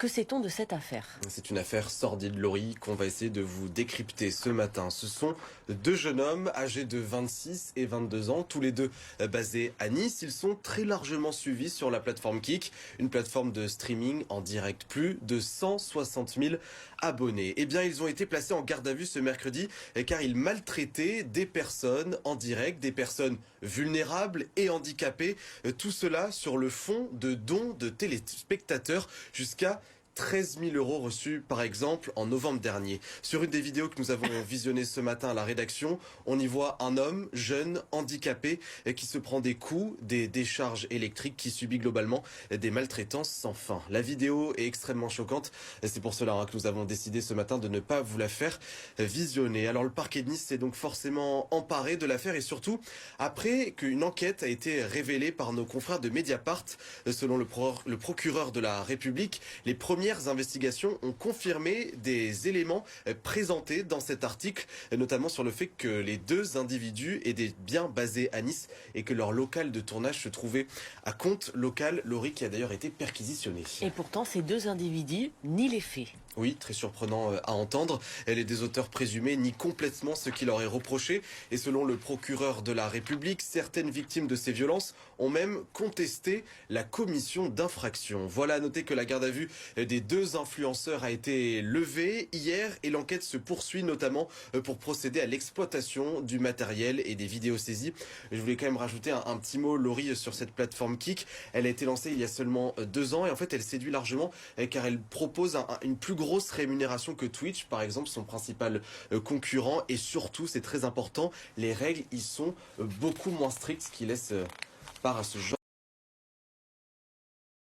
Que sait-on de cette affaire? C'est une affaire sordide, Laurie, qu'on va essayer de vous décrypter ce matin. Ce sont deux jeunes hommes âgés de 26 et 22 ans, tous les deux basés à Nice. Ils sont très largement suivis sur la plateforme Kik, une plateforme de streaming en direct. Plus de 160 000 abonnés. Eh bien, ils ont été placés en garde à vue ce mercredi car ils maltraitaient des personnes en direct, des personnes vulnérables et handicapées. Tout cela sur le fond de dons de téléspectateurs jusqu'à 13 000 euros reçus, par exemple, en novembre dernier. Sur une des vidéos que nous avons visionnées ce matin à la rédaction, on y voit un homme jeune, handicapé, qui se prend des coups, des décharges électriques, qui subit globalement des maltraitances sans fin. La vidéo est extrêmement choquante, et c'est pour cela que nous avons décidé ce matin de ne pas vous la faire visionner. Alors le parquet de Nice s'est donc forcément emparé de l'affaire, et surtout après qu'une enquête a été révélée par nos confrères de Mediapart. Selon le procureur de la République, les premières investigations ont confirmé des éléments présentés dans cet article, notamment sur le fait que les deux individus étaient bien basés à Nice et que leur local de tournage se trouvait à Comtes-Local, Laurie, qui a d'ailleurs été perquisitionné. Et pourtant, ces deux individus nient les faits. Oui, très surprenant à entendre. Les deux auteurs présumés nient complètement ce qui leur est reproché. Et selon le procureur de la République, certaines victimes de ces violences ont même contesté la commission d'infraction. Voilà, à noter que la garde à vue des deux influenceurs a été levée hier et l'enquête se poursuit notamment pour procéder à l'exploitation du matériel et des vidéos saisies. Je voulais quand même rajouter un petit mot, Laurie, sur cette plateforme Kik. Elle a été lancée il y a seulement 2 ans et en fait elle séduit largement car elle propose une plus grosse rémunération que Twitch, par exemple, son principal concurrent. Et surtout, c'est très important, les règles y sont beaucoup moins strictes, ce qui laisse part à ce genre